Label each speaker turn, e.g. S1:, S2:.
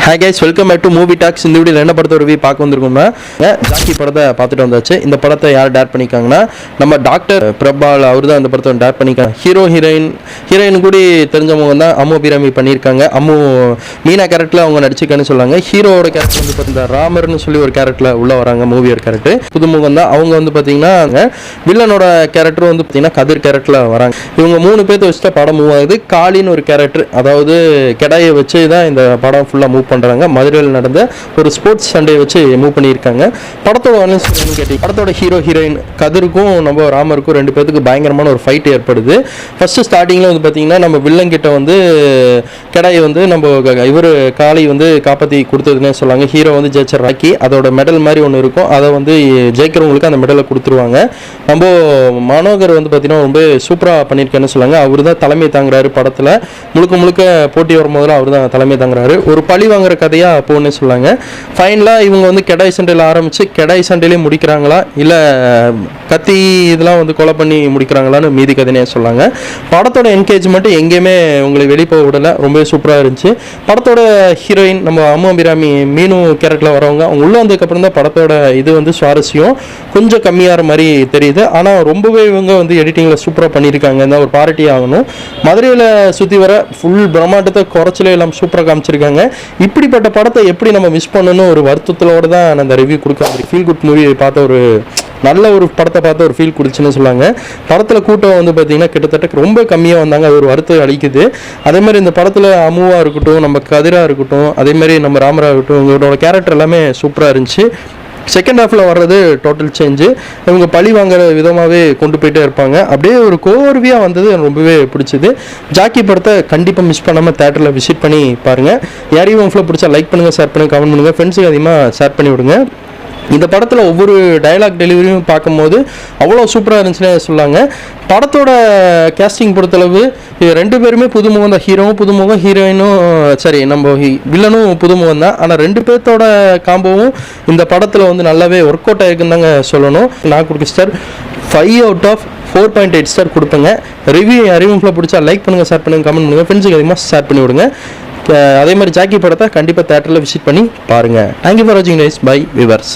S1: Hi guys, welcome back to Movie Talks. இந்த வீடியோல என்ன படத்தை ரிவ்யூ பார்க்க வந்திருக்கோம்னா ஜாக்கி படத்தை பார்த்துட்டு வந்தாச்சு. இந்த படத்தை யார் டைரக்ட் பண்ணிருக்காங்கன்னா நம்ம டாக்டர் பிரபால் அவர்தான் இந்த படத்தை டைரக்ட் பண்ணிருக்காங்க. ஹீரோயின் கூட தெரிஞ்சவங்க தான் அம்மு அபிராமி பண்ணியிருக்காங்க. அம்மு மீனா கேரக்டர்ல அவங்க நடிச்சிருக்கான்னு சொல்லாங்க. ஹீரோவோட கேரக்டர் வந்து பார்த்தீங்கன்னா ராமர்னு சொல்லி ஒரு கேரக்டர்ல உள்ள வராங்க. மூவியோட கேரக்டர் புதுமுகம் தான். அவங்க வந்து பார்த்தீங்கன்னா வில்லனோட கேரக்டர் வந்து பார்த்தீங்கன்னா கதிர் கேரக்டர்ல வராங்க. இவங்க 3 பேர்த்த வச்சுட்டு படம் மூவ் ஆகுது. காளின்னு ஒரு கேரக்டர், அதாவது கெடாயை வச்சு தான் இந்த படம் ஃபுல்லாக மூவ் பண்ணுறாங்க. மதுரையில் நடந்த ஒரு ஸ்போர்ட்ஸ் சண்டே வச்சு மூவ் பண்ணியிருக்காங்க. படத்தோட கேட்டீங்க, படத்தோட ஹீரோயின் கதிருக்கும் நம்ம ராமருக்கும் 2 பேருக்கு பயங்கரமான ஒரு ஃபைட் ஏற்படுது. ஃபர்ஸ்ட் ஸ்டார்டிங்கில் வந்து பார்த்தீங்கன்னா நம்ம வில்லன் கிட்ட வந்து கெடாயை வந்து நம்ம இவர் காளி வந்து காப்பாற்றி கொடுத்ததுன்னே சொல்லாங்க. ஹீரோ வந்து ஜெயிச்சர் ராக்கி, அதோட மெடல் மாதிரி ஒன்று இருக்கும், அதை வந்து ஜெயிக்கிறவங்களுக்கு அந்த மெடலை கொடுத்துருவாங்க. நம்ம மனோகர் வந்து பார்த்தீங்கன்னா ரொம்ப சூப்பராக பண்ணியிருக்கேன்னு சொல்லாங்க. அவர் தான் தலைமை தாங்குறாரு படத்தில். முழுக்க போட்டி வரும்போதெல்லாம் அவர் தான் தலைமை தாங்குறாரு. ஒரு பழி வாங்குற கதையாக போன்னு சொல்லாங்க. ஃபைனலாக இவங்க வந்து கெடாய் சண்டையில் ஆரம்பித்து கெடாய் சண்டையிலே முடிக்கிறாங்களா இல்லை கத்தி இதெல்லாம் வந்து கொலை பண்ணி முடிக்கிறாங்களான்னு மீதி கதைனே சொல்லாங்க. படத்தோட என்கேஜ்மெண்ட் எங்கேயுமே உங்களை வெளியே போக விடலை, ரொம்ப சூப்பராக இருந்துச்சு. படத்தோட ஹீரோயின் நம்ம அம்மு அபிராமி மீனு கேரக்டரில் வரவங்க அவங்க உள்ளே வந்ததுக்கப்புறம் தான் படத்தோட இது வந்து சுவாரஸ்யம் கொஞ்சம் கம்மியாகிற மாதிரி தெரியுது. ஆனால் ரொம்பவே இவங்க வந்து எடிட்டிங்கில் சூப்பராக பண்ணியிருக்காங்க, இந்த ஒரு பாராட்டி ஆகணும். மதுரையில் சுற்றி வர ஃபுல் பிரம்மாண்டத்தை குறைச்சலே எல்லாம் சூப்பராக காமிச்சிருக்காங்க. இப்படிப்பட்ட படத்தை எப்படி நம்ம மிஸ் பண்ணணும் ஒரு வருத்தத்தோடு தான் நான் அந்த ரிவ்யூ கொடுக்க ஃபீல் குட் மூவி பார்த்த ஒரு நல்ல ஒரு படத்தை பார்த்து ஒரு ஃபீல் கொடுச்சுன்னு சொல்லாங்க. படத்தில் கூட்டம் வந்து பார்த்திங்கன்னா கிட்டத்தட்ட ரொம்ப கம்மியாக வந்தாங்க, அது ஒரு வருத்தம் அளிக்குது. அதேமாதிரி இந்த படத்தில் அம்முவாக இருக்கட்டும், நம்ம கதிராக இருக்கட்டும், அதேமாதிரி நம்ம ராமராக இருக்கட்டும், இவங்களோட கேரக்டர் எல்லாமே சூப்பராக இருந்துச்சு. செகண்ட் ஹாஃபில் வர்றது டோட்டல் சேஞ்சு. இவங்க பழி வாங்குற விதமாகவே கொண்டு போயிட்டே இருப்பாங்க. அப்படியே ஒரு கோர்வியாக வந்தது ரொம்பவே பிடிச்சிது. ஜாக்கி படத்தை கண்டிப்பாக மிஸ் பண்ணாமல் தேட்டரில் விசிட் பண்ணி பாருங்கள். யாரையும் உங்களை பிடிச்சா லைக் பண்ணுங்கள், ஷேர் பண்ணுங்கள், கமெண்ட் பண்ணுங்கள், ஃப்ரெண்ட்ஸுக்கு அதிகமாக ஷேர் பண்ணி விடுங்க. இந்த படத்தில் ஒவ்வொரு டைலாக் டெலிவரியும் பார்க்கும்போது அவ்வளோ சூப்பராக இருந்துச்சுன்னே சொல்லாங்க. படத்தோட கேஸ்டிங் பொறுத்தளவு 2 பேருமே புதுமுகம் தான். ஹீரோவும் புதுமுகம், ஹீரோயினும் சரி நம்ம வில்லனும் புதுமுகம் தான். ஆனால் 2 பேர்த்தோட காம்போவும் இந்த படத்தில் வந்து நல்லாவே ஒர்க் அவுட் ஆகிருக்குன்னு தாங்க சொல்லணும். நான் கொடுக்க ஸ்டார் 5 out of 4.8 ஸ்டார் கொடுப்பேங்க. ரிவ்யூ அறிவிப்பில் பிடிச்சா லைக் பண்ணுங்கள், ஷேர் பண்ணுங்கள், கமெண்ட் பண்ணுங்கள், ஃப்ரெண்ட்ஸுக்கு அதிகமாக ஷேர் பண்ணி விடுங்க. அதே மாதிரி ஜாக்கி படத்தை கண்டிப்பாக தேட்டரில் விசிட் பண்ணி பாருங்கள். தேங்க்யூ ஃபார் வாட்சிங் கைஸ். Bye viewers.